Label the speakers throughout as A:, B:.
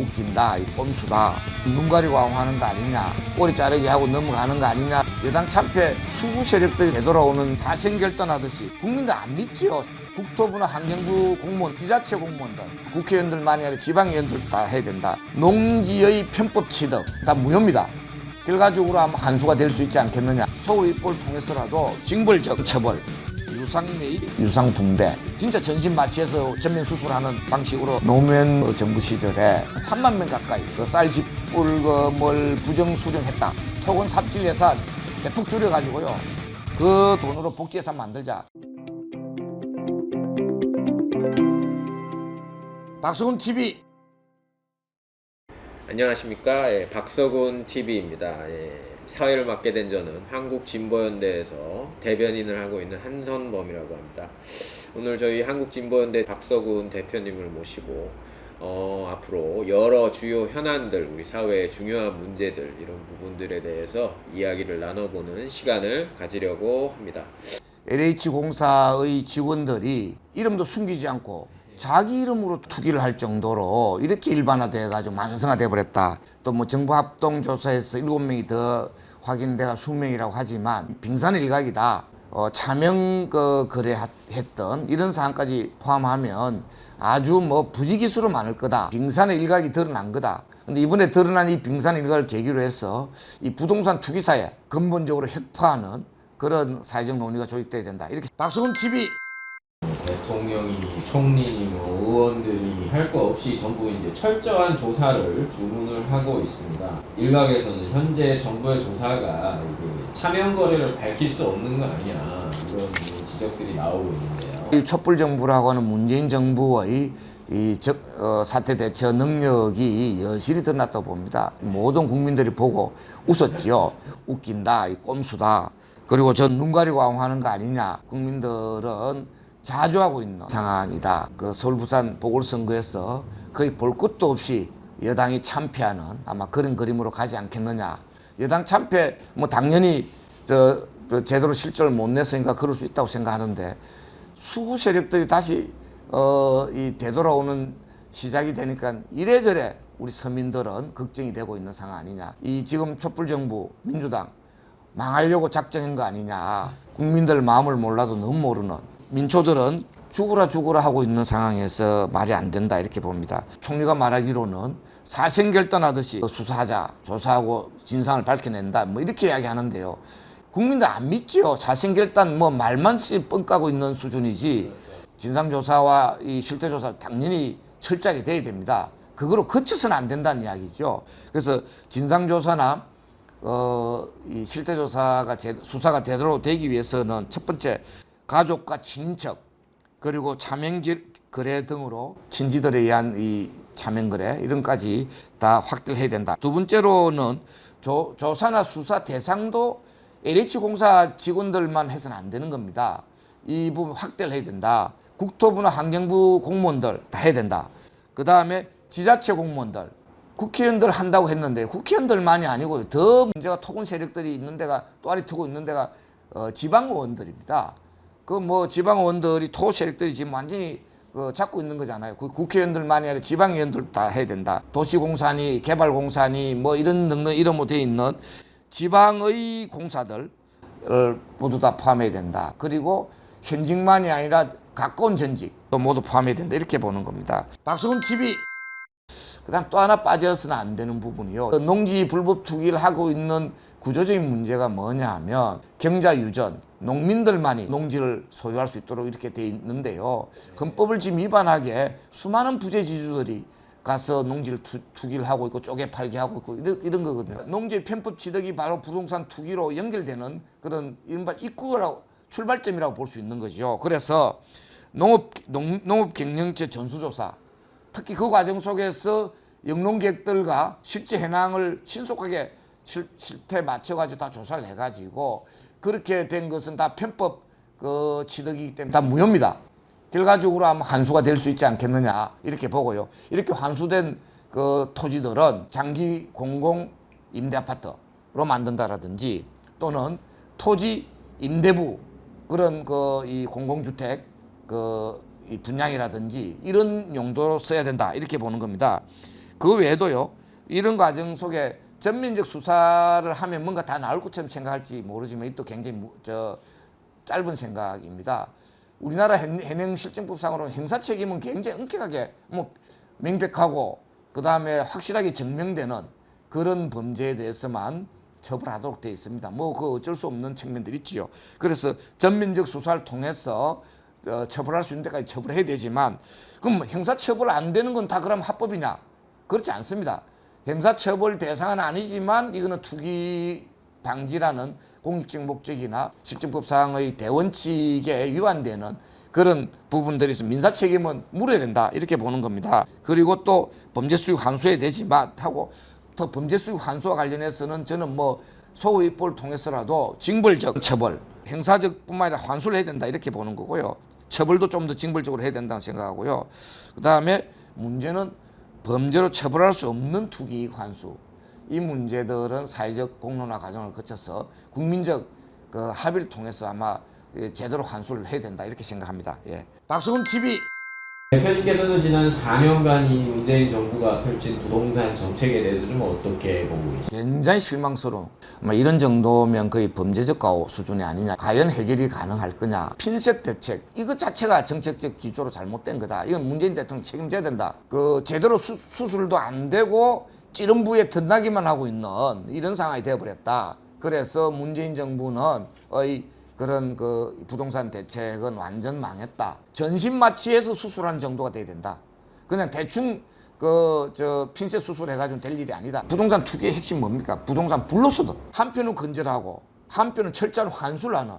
A: 웃긴다, 이 꼼수다, 눈 가리고 하는 거 아니냐, 꼬리 자르기 하고 넘어가는 거 아니냐. 여당 참패 수구 세력들이 되돌아오는 사생결단하듯이 국민들 안 믿지요. 국토부나 환경부 공무원, 지자체 공무원들, 국회의원들만이 아니라 지방의원들 다 해야 된다. 농지의 편법 취득 다 무효입니다. 결과적으로 아마 한수가 될 수 있지 않겠느냐. 서울 입법을 통해서라도 징벌적 처벌, 유상매입, 유상분배, 진짜 전신 마취해서 전면 수술하는 방식으로 노무현 정부 시절에 3만 명 가까이 쌀 집불금을 부정 수령했다. 토건 삽질 예산 대폭 줄여가지고요. 그 돈으로 복지 예산 만들자. 박서군 TV.
B: 안녕하십니까. 박서군 TV입니다. 사회를 맡게 된 저는 한국진보연대에서 대변인을 하고 있는 한선범이라고 합니다. 오늘 저희 한국진보연대 박서군 대표님을 모시고 앞으로 여러 주요 현안들, 우리 사회의 중요한 문제들, 이런 부분들에 대해서 이야기를 나눠보는 시간을 가지려고 합니다.
A: LH공사의 직원들이 이름도 숨기지 않고 자기 이름으로 투기를 할 정도로 이렇게 일반화돼 가지고 만성화돼 버렸다. 또 뭐 정부 합동조사에서 7명이 더 확인돼가 수명이라고 하지만 빙산일각이다. 차명 거래했던 이런 사항까지 포함하면 아주 뭐 부지기수로 많을 거다. 빙산의 일각이 드러난 거다. 근데 이번에 드러난 이 빙산의 일각을 계기로 해서 이 부동산 투기사에 근본적으로 혁파하는 그런 사회적 논의가 조직돼야 된다. 이렇게 박서군 TV.
B: 대통령이, 총리니, 의원들이 할 거 없이 전부 이제 철저한 조사를 주문을 하고 있습니다. 일각에서는 현재 정부의 조사가 이게 차명 거래를 밝힐 수 없는 거 아니냐, 이런 지적들이 나오고 있는데요.
A: 이 촛불 정부라고 하는 문재인 정부의 사태 대처 능력이 여실히 드러났다고 봅니다. 모든 국민들이 보고 웃었지요. 웃긴다, 이 꼼수다. 그리고 전 눈 가리고 하는 거 아니냐. 국민들은 자주하고 있는 상황이다. 그 서울 부산 보궐선거에서 거의 볼 것도 없이 여당이 참패하는 아마 그런 그림으로 가지 않겠느냐. 여당 참패 뭐 당연히 제대로 실적을 못 냈으니까 그럴 수 있다고 생각하는데, 수구 세력들이 다시 이 되돌아오는 시작이 되니까 이래저래 우리 서민들은 걱정이 되고 있는 상황 아니냐. 이 지금 촛불 정부 민주당 망하려고 작정한 거 아니냐. 국민들 마음을 몰라도 너무 모르는 민초들은 죽으라 하고 있는 상황에서 말이 안 된다, 이렇게 봅니다. 총리가 말하기로는 사생결단하듯이 수사하자, 조사하고 진상을 밝혀낸다, 뭐 이렇게 이야기하는데요. 국민들 안 믿지요. 사생결단 뭐 말만 뻥까고 있는 수준이지. 진상조사와 이 실태조사 당연히 철저하게 돼야 됩니다. 그거로 그쳐서는 안 된다는 이야기죠. 그래서 진상조사나 이 실태조사가 수사가 되도록 되기 위해서는 첫 번째, 가족과 친인척 그리고 차명거래 등으로 친지들에 의한 이 차명거래 이런까지 다 확대를 해야 된다. 두 번째로는 조사나 수사 대상도 LH공사 직원들만 해서는 안 되는 겁니다. 이 부분 확대를 해야 된다. 국토부나 환경부 공무원들 다 해야 된다. 그 다음에 지자체 공무원들, 국회의원들 한다고 했는데 국회의원들만이 아니고 더 문제가 토군 세력들이 있는 데가, 또아리 트고 있는 데가 지방의원들입니다. 그 뭐 지방의원들이 토 세력들이 지금 완전히 잡고 있는 거잖아요. 그 국회의원들만이 아니라 지방의원들 다 해야 된다. 도시공사니 개발공사니 뭐 이런 등등 이름으로 되어 있는 지방의 공사들 모두 다 포함해야 된다. 그리고 현직만이 아니라 가까운 전직도 모두 포함해야 된다, 이렇게 보는 겁니다. 박서군 TV. 그다음 또 하나 빠져서는 안 되는 부분이요. 농지 불법 투기를 하고 있는 구조적인 문제가 뭐냐 하면 경자 유전, 농민들만이 농지를 소유할 수 있도록 이렇게 돼 있는데요. 헌법을 지금 위반하게 수많은 부재지주들이 가서 농지를 투기를 하고 있고 쪼개 팔게 하고 있고 이런 거거든요. 농지의 편법 취득이 바로 부동산 투기로 연결되는 그런 이른바 입구라고, 출발점이라고 볼 수 있는 거죠. 그래서 농업경영체 전수조사, 특히 그 과정 속에서 영농계획들과 실제 현황을 신속하게 실태에 맞춰가지고 다 조사를 해가지고 그렇게 된 것은 다 편법 취득이기 때문에 다 무효입니다. 결과적으로 아마 환수가 될 수 있지 않겠느냐, 이렇게 보고요. 이렇게 환수된 토지들은 장기 공공 임대 아파트로 만든다라든지 또는 토지 임대부 그런 이 공공주택 이 분양이라든지 이런 용도로 써야 된다, 이렇게 보는 겁니다. 그 외에도요. 이런 과정 속에 전면적 수사를 하면 뭔가 다 나올 것처럼 생각할지 모르지만 이것도 굉장히 짧은 생각입니다. 우리나라 현행실정법상으로는 형사 책임은 굉장히 엄격하게 명백하고 그 다음에 확실하게 증명되는 그런 범죄에 대해서만 처벌하도록 되어 있습니다. 그 어쩔 수 없는 측면들이 있지요. 그래서 전면적 수사를 통해서 처벌할 수 있는 데까지 처벌해야 되지만 그럼 형사처벌 안 되는 건 다 그럼 합법이냐? 그렇지 않습니다. 형사처벌 대상은 아니지만 이거는 투기 방지라는 공익적 목적이나 실정법상의 대원칙에 위반되는 그런 부분들이 있으면 민사 책임은 물어야 된다 이렇게 보는 겁니다. 그리고 또 범죄 수익 환수해야 되지만 하고 더 범죄 수익 환수와 관련해서는 저는 소위법을 통해서라도 징벌적 처벌, 형사적뿐만 아니라 환수를 해야 된다 이렇게 보는 거고요. 처벌도 좀 더 징벌적으로 해야 된다고 생각하고요. 그 다음에 문제는 범죄로 처벌할 수 없는 투기이익 환수. 이 문제들은 사회적 공론화 과정을 거쳐서 국민적 합의를 통해서 아마 제대로 환수를 해야 된다 이렇게 생각합니다. 예. 박수근 TV.
C: 대표님께서는 지난 4년간 이 문재인 정부가 펼친 부동산 정책에 대해서 좀 어떻게 보고 계십니까?
A: 굉장히 실망스러운 이런 정도면 거의 범죄적 가오 수준이 아니냐. 과연 해결이 가능할 거냐. 핀셋 대책 이것 자체가 정책적 기조로 잘못된 거다. 이건 문재인 대통령이 책임져야 된다. 제대로 수술도 안 되고 찌른부에 덧나기만 하고 있는 이런 상황이 되어버렸다. 그래서 문재인 정부는 그런 부동산 대책은 완전 망했다. 전신 마취해서 수술하는 정도가 돼야 된다. 그냥 대충 핀셋 수술해가지고 될 일이 아니다. 부동산 투기의 핵심 뭡니까? 부동산 불로소득. 한편은 건전하고 한편은 철저한 환수를 하는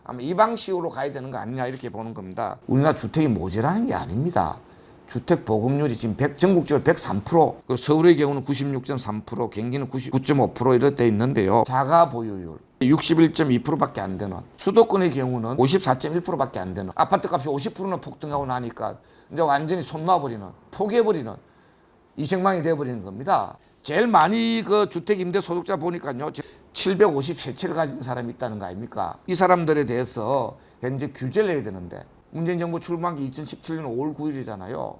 A: 아마 이 방식으로 가야 되는 거 아니냐 이렇게 보는 겁니다. 우리나라 주택이 모자라는 게 아닙니다. 주택 보급률이 지금 전국적으로 103%, 서울의 경우는 96.3%, 경기는 99.5% 이렇게 돼 있는데요. 자가 보유율 61.2%밖에 안 되는, 수도권의 경우는 54.1%밖에 안 되는, 아파트 값이 50%나 폭등하고 나니까 이제 완전히 손 놔버리는, 포기해버리는 이생망이 되어버리는 겁니다. 제일 많이 주택 임대 소득자 보니까요, 753채를 가진 사람이 있다는 거 아닙니까? 이 사람들에 대해서 현재 규제를 해야 되는데, 문재인 정부 출범한 게 2017년 5월 9일이잖아요.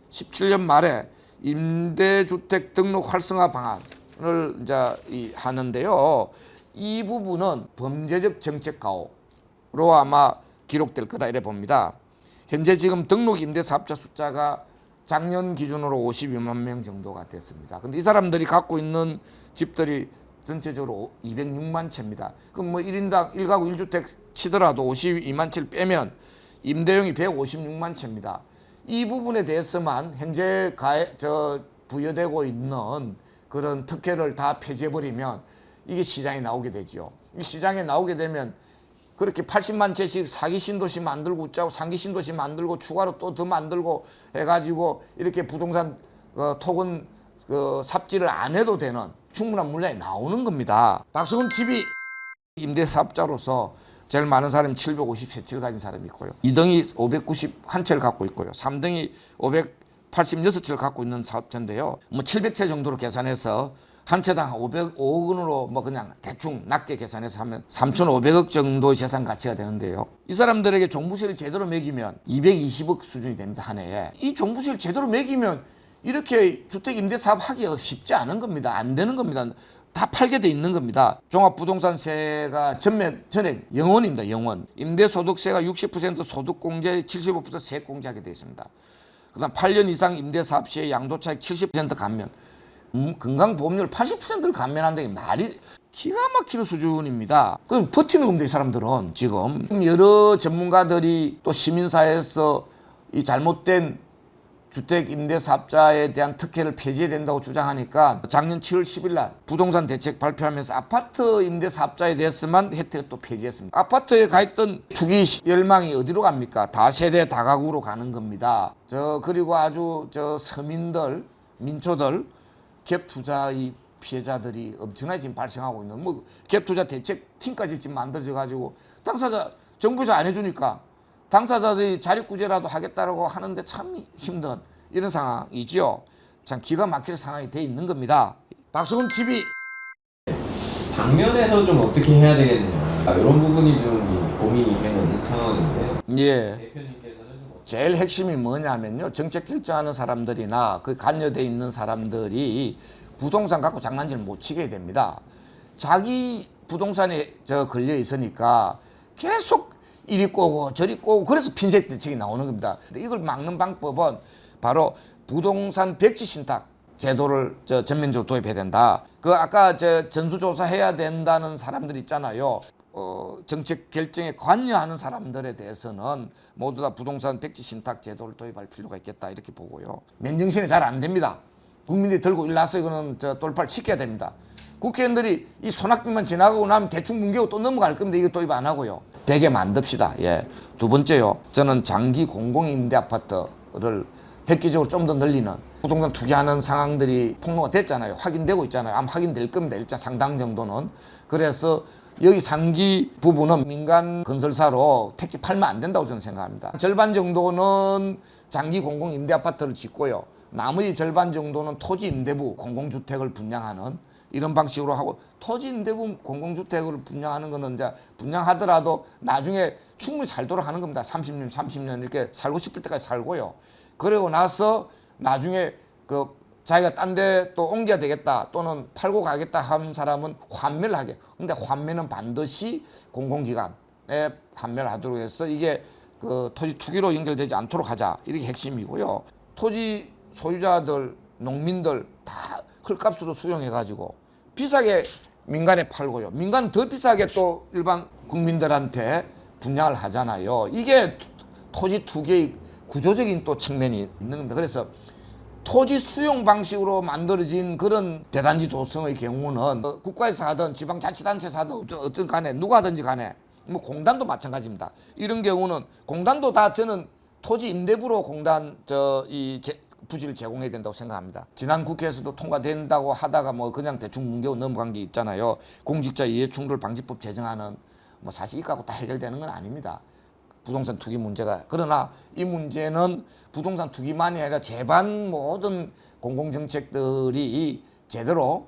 A: 17년 말에 임대주택 등록 활성화 방안을 이제 하는데요. 이 부분은 범죄적 정책 가오로 아마 기록될 거다 이래 봅니다. 현재 지금 등록 임대 사업자 숫자가 작년 기준으로 52만 명 정도가 됐습니다. 근데 이 사람들이 갖고 있는 집들이 전체적으로 206만 채입니다. 그럼 1인당 1가구 1주택 치더라도 52만 채를 빼면 임대용이 156만 채입니다. 이 부분에 대해서만 현재 부여되고 있는 그런 특혜를 다 폐지해버리면 이게 시장에 나오게 되죠. 이 시장에 나오게 되면 그렇게 80만 채씩 사기 신도시 만들고 웃자고 상기 신도시 만들고 추가로 또 더 만들고 해가지고 이렇게 부동산 토건 삽질을 안 해도 되는 충분한 물량이 나오는 겁니다. 박수근 TV 임대사업자로서 제일 많은 사람이 753채를 가진 사람이 있고요. 2등이 591채를 갖고 있고요. 3등이 586채를 갖고 있는 사업자인데요. 700채 정도로 계산해서 한 채당 505억 원으로 그냥 대충 낮게 계산해서 하면 3,500억 정도의 재산 가치가 되는데요. 이 사람들에게 종부세를 제대로 매기면 220억 수준이 됩니다. 한 해에. 이 종부세를 제대로 매기면 이렇게 주택 임대 사업 하기가 쉽지 않은 겁니다. 안 되는 겁니다. 다 팔게 돼 있는 겁니다. 종합부동산세가 전액 영원입니다. 영원. 임대소득세가 60% 소득공제, 75% 세액공제하게 돼 있습니다. 그 다음 8년 이상 임대사업시에 양도차익 70% 감면, 건강보험료를 80%를 감면한다는 게 말이 기가 막히는 수준입니다. 그럼 버티는 겁니다. 이 사람들은 지금 여러 전문가들이 또 시민사회에서 이 잘못된 주택 임대사업자에 대한 특혜를 폐지해야 된다고 주장하니까 작년 7월 10일 날 부동산 대책 발표하면서 아파트 임대사업자에 대해서만 혜택을 또 폐지했습니다. 아파트에 가 있던 투기 열망이 어디로 갑니까? 다세대 다가구로 가는 겁니다. 그리고 아주 서민들, 민초들, 갭투자의 피해자들이 엄청나게 지금 발생하고 있는 갭투자 대책팀까지 지금 만들어져 가지고 당사자 정부에서 안 해주니까 당사자들이 자립구제라도 하겠다고 하는데 참 힘든 이런 상황이죠. 참 기가 막힐 상황이 돼 있는 겁니다. 박수근 TV.
C: 당면에서 좀 어떻게 해야 되겠느냐 이런 부분이 좀 고민이 되는 상황인데
A: 예.
C: 대표님께서는 좀
A: 제일 핵심이 뭐냐면요. 정책 결정하는 사람들이나 그 관여돼 있는 사람들이 부동산 갖고 장난질 못 치게 됩니다. 자기 부동산에 걸려 있으니까 계속 이리 꼬고 저리 꼬고 그래서 핀셋 대책이 나오는 겁니다. 이걸 막는 방법은 바로 부동산 백지 신탁 제도를 전면적으로 도입해야 된다. 그 아까 전수조사 해야 된다는 사람들 있잖아요. 정책 결정에 관여하는 사람들에 대해서는 모두 다 부동산 백지 신탁 제도를 도입할 필요가 있겠다 이렇게 보고요. 맨정신에 잘 안 됩니다. 국민들이 들고 일나서 이거는 돌파를 시켜야 됩니다. 국회의원들이 이 손학규만 지나가고 나면 대충 뭉개고 또 넘어갈 겁니다. 이거 도입 안 하고요. 되게 만듭시다. 예. 두 번째요. 저는 장기 공공임대 아파트를 획기적으로 좀 더 늘리는 부동산 투기하는 상황들이 폭로가 됐잖아요. 확인되고 있잖아요. 아마 확인될 겁니다. 일단 상당 정도는. 그래서 여기 상기 부분은 민간 건설사로 택지 팔면 안 된다고 저는 생각합니다. 절반 정도는 장기 공공 임대 아파트를 짓고요. 나머지 절반 정도는 토지 임대부 공공주택을 분양하는 이런 방식으로 하고, 토지 임대부 공공주택을 분양하는 거는 이제 분양하더라도 나중에 충분히 살도록 하는 겁니다. 30년 이렇게 살고 싶을 때까지 살고요. 그러고 나서 나중에 자기가 딴 데 또 옮겨야 되겠다 또는 팔고 가겠다 하는 사람은 환매를 하게. 근데 환매는 반드시 공공기관에 환매를 하도록 해서 이게 토지 투기로 연결되지 않도록 하자. 이렇게 핵심이고요. 토지 소유자들, 농민들 다 헐값으로 수용해가지고 비싸게 민간에 팔고요. 민간은 더 비싸게 또 일반 국민들한테 분양을 하잖아요. 이게 토지 투기의 구조적인 또 측면이 있는 겁니다. 그래서 토지 수용 방식으로 만들어진 그런 대단지 조성의 경우는 국가에서 하든 지방자치단체에서 하든 어떤 간에 누가 하든지 간에 뭐 공단도 마찬가지입니다. 이런 경우는 공단도 다 저는 토지 임대부로 공단 부지를 제공해야 된다고 생각합니다. 지난 국회에서도 통과된다고 하다가 뭐 그냥 대충 뭉개고 넘어간 게 있잖아요. 공직자 이해충돌 방지법 제정하는 뭐 사실 이거하고 다 해결되는 건 아닙니다. 부동산 투기 문제가. 그러나 이 문제는 부동산 투기만이 아니라 제반 모든 공공정책들이 제대로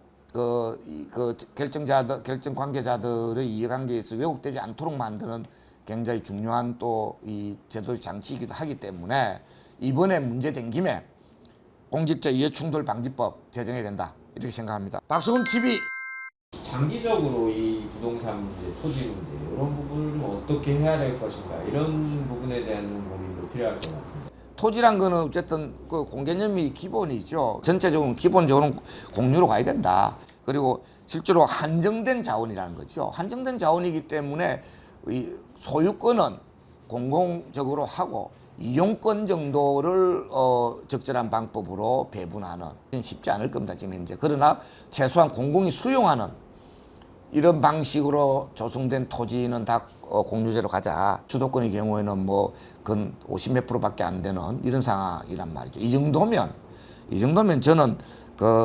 A: 결정 관계자들의 이해관계에서 왜곡되지 않도록 만드는 굉장히 중요한 또 이 제도의 장치이기도 하기 때문에 이번에 문제된 김에 공직자 이해충돌 방지법 제정해야 된다 이렇게 생각합니다. 박수근 TV.
C: 장기적으로 이 부동산 문제, 토지 문제 이런 부분을 좀 어떻게 해야 될 것인가 이런 부분에 대한 고민도 필요할 것 같습니다.
A: 토지란 거는 어쨌든 그 공개념이 기본이죠. 전체적으로 기본적으로 공유로 가야 된다. 그리고 실제로 한정된 자원이라는 거죠. 한정된 자원이기 때문에 이 소유권은 공공적으로 하고 이용권 정도를 적절한 방법으로 배분하는 쉽지 않을 겁니다. 지금 현재. 그러나 최소한 공공이 수용하는 이런 방식으로 조성된 토지는 다 공유제로 가자. 수도권의 경우에는 뭐 근 50몇 프로밖에 안 되는 이런 상황이란 말이죠. 이 정도면 저는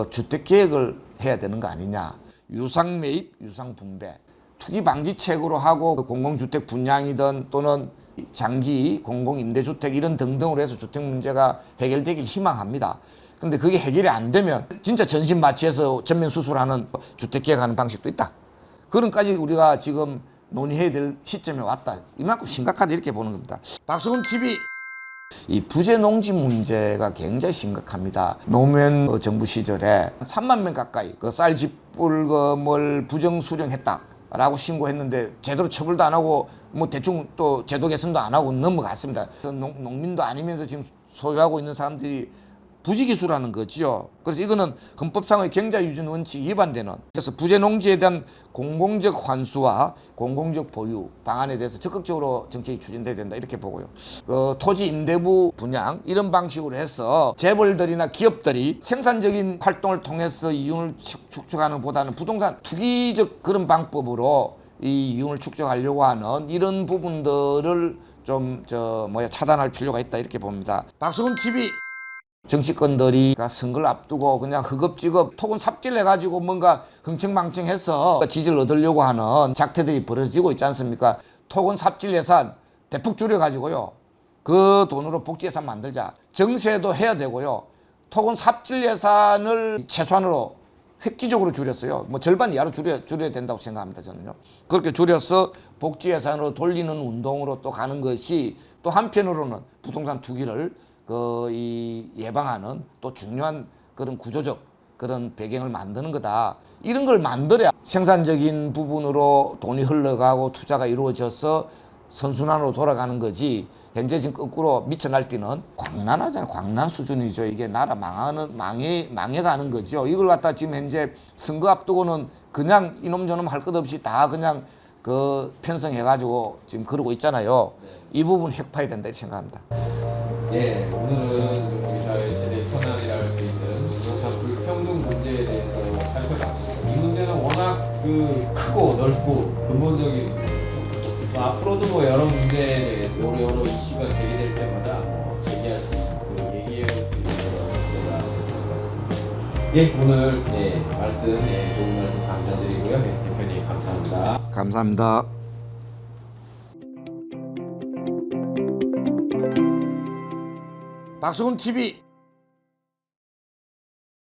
A: 주택 계획을 해야 되는 거 아니냐. 유상 매입, 유상 분배, 투기 방지책으로 하고 공공주택 분양이든 또는 장기 공공임대주택 이런 등등으로 해서 주택 문제가 해결되길 희망합니다. 그런데 그게 해결이 안 되면 진짜 전신 마취해서 전면 수술하는 주택 계획하는 방식도 있다. 그런까지 우리가 지금 논의해야 될 시점에 왔다. 이만큼 심각하다 이렇게 보는 겁니다. 박수근 TV. 이 부재 농지 문제가 굉장히 심각합니다. 노무현 정부 시절에 3만 명 가까이 쌀 집불금을 부정 수령했다라고 신고했는데 제대로 처벌도 안 하고 뭐 대충 또 제도 개선도 안 하고 넘어갔습니다. 농민도 아니면서 지금 소유하고 있는 사람들이 부지기수라는 거지요. 그래서 이거는 헌법상의 경자유전 원칙이 위반되는, 그래서 부재 농지에 대한 공공적 환수와 공공적 보유 방안에 대해서 적극적으로 정책이 추진돼야 된다 이렇게 보고요. 토지 임대부 분양 이런 방식으로 해서 재벌들이나 기업들이 생산적인 활동을 통해서 이윤을 축적하는 보다는 부동산 투기적 그런 방법으로 이 이윤을 축적하려고 하는 이런 부분들을 좀 차단할 필요가 있다 이렇게 봅니다. 박수근 TV. 정치권들이 선거를 앞두고 그냥 허겁지겁 토건 삽질해가지고 뭔가 흥청망청해서 지지를 얻으려고 하는 작태들이 벌어지고 있지 않습니까? 토건 삽질 예산 대폭 줄여가지고요. 그 돈으로 복지 예산 만들자. 정세도 해야 되고요. 토건 삽질 예산을 최소한으로 획기적으로 줄였어요. 뭐 절반 이하로 줄여야 된다고 생각합니다. 저는요. 그렇게 줄여서 복지 예산으로 돌리는 운동으로 또 가는 것이 또 한편으로는 부동산 투기를 예방하는 또 중요한 그런 구조적 그런 배경을 만드는 거다. 이런 걸 만들어야 생산적인 부분으로 돈이 흘러가고 투자가 이루어져서 선순환으로 돌아가는 거지. 현재 지금 거꾸로 미쳐 날뛰는 광란하잖아요. 광란 수준이죠. 이게 나라 망해가는 거죠. 이걸 갖다 지금 현재 선거 앞두고는 그냥 이놈 저놈 할 것 없이 다 그냥 편성해가지고 지금 그러고 있잖아요. 이 부분 획파해야 된다 이렇게 생각합니다.
C: 예, 오늘은 우리 사회의 최대 현안이라 할 수 있는 부동산 불평등 문제에 대해서 살펴봤습니다. 이 문제는 워낙 크고 넓고 근본적인 앞으로도 여러 문제에 대해서 여러 이슈가 제기될 때마다 제기할 수 있는 얘기해볼 수 있는 그런 문제가 될 것 같습니다. 예, 오늘 말씀 좋은 말씀 감사드리고요. 대표님 감사합니다.
A: 감사합니다. 박수근 TV